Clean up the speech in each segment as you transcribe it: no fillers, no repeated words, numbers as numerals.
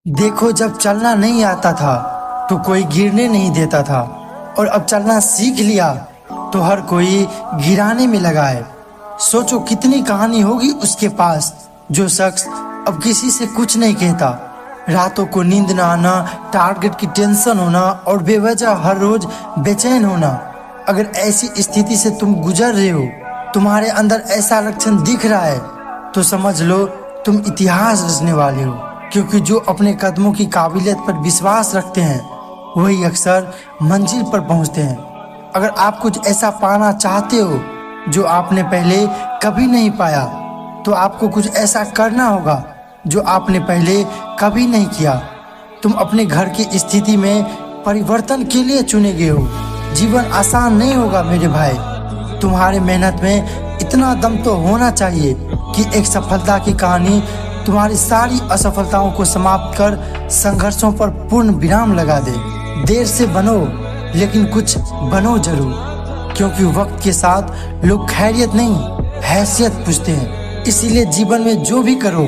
देखो, जब चलना नहीं आता था तो कोई गिरने नहीं देता था, और अब चलना सीख लिया तो हर कोई गिराने में लगा है। सोचो कितनी कहानी होगी उसके पास, जो शख्स अब किसी से कुछ नहीं कहता। रातों को नींद न आना, टारगेट की टेंशन होना और बेवजह हर रोज बेचैन होना। अगर ऐसी स्थिति से तुम गुजर रहे हो, तुम्हारे अंदर ऐसा लक्षण दिख रहा है, तो समझ लो तुम इतिहास रचने वाले हो। क्योंकि जो अपने कदमों की काबिलियत पर विश्वास रखते हैं वही अक्सर मंजिल पर पहुंचते हैं। अगर आप कुछ ऐसा पाना चाहते हो जो आपने पहले कभी नहीं पाया, तो आपको कुछ ऐसा करना होगा जो आपने पहले कभी नहीं किया। तुम अपने घर की स्थिति में परिवर्तन के लिए चुने गए हो। जीवन आसान नहीं होगा मेरे भाई। तुम्हारे मेहनत में इतना दम तो होना चाहिए कि एक सफलता की कहानी तुम्हारी सारी असफलताओं को समाप्त कर संघर्षों पर पूर्ण विराम लगा दे। देर से बनो, लेकिन कुछ बनो जरूर, क्योंकि वक्त के साथ लोग खैरियत नहीं हैसियत पूछते हैं। इसीलिए जीवन में जो भी करो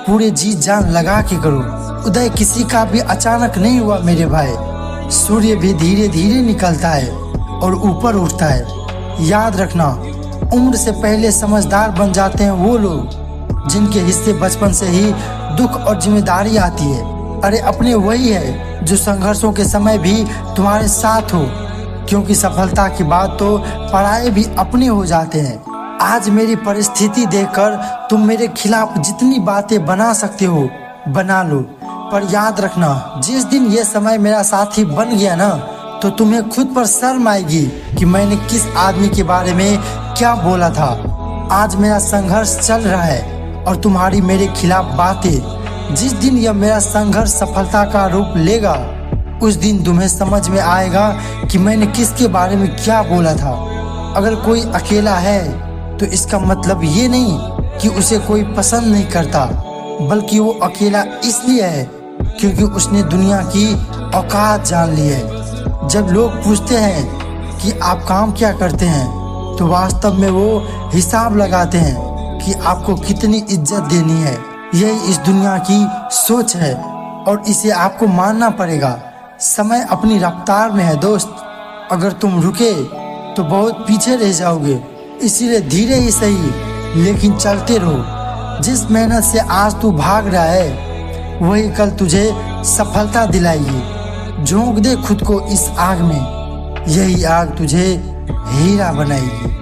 पूरे जी जान लगा के करो। उदय किसी का भी अचानक नहीं हुआ मेरे भाई। सूर्य भी धीरे धीरे निकलता है और ऊपर उठता है। याद रखना, उम्र से पहले समझदार बन जाते हैं वो लोग जिनके हिस्से बचपन से ही दुख और जिम्मेदारी आती है। अरे अपने वही है जो संघर्षों के समय भी तुम्हारे साथ हो, क्योंकि सफलता के बाद तो पराये भी अपने हो जाते हैं। आज मेरी परिस्थिति देखकर तुम मेरे खिलाफ जितनी बातें बना सकते हो बना लो, पर याद रखना, जिस दिन ये समय मेरा साथी बन गया ना, तो तुम्हें खुद पर शर्म आएगी कि मैंने किस आदमी के बारे में क्या बोला था। आज मेरा संघर्ष चल रहा है और तुम्हारी मेरे खिलाफ बातें, जिस दिन यह मेरा संघर्ष सफलता का रूप लेगा, उस दिन तुम्हें समझ में आएगा कि मैंने किसके बारे में क्या बोला था। अगर कोई अकेला है तो इसका मतलब ये नहीं कि उसे कोई पसंद नहीं करता, बल्कि वो अकेला इसलिए है क्योंकि उसने दुनिया की औकात जान ली है। जब लोग पूछते हैं कि आप काम क्या करते हैं, तो वास्तव में वो हिसाब लगाते हैं कि आपको कितनी इज्जत देनी है। यही इस दुनिया की सोच है और इसे आपको मानना पड़ेगा। समय अपनी रफ्तार में है दोस्त। अगर तुम रुके तो बहुत पीछे रह जाओगे। इसीलिए धीरे ही सही लेकिन चलते रहो। जिस मेहनत से आज तू भाग रहा है वही कल तुझे सफलता दिलाएगी। झोंक दे खुद को इस आग में, यही आग तुझे हीरा बनाएगी।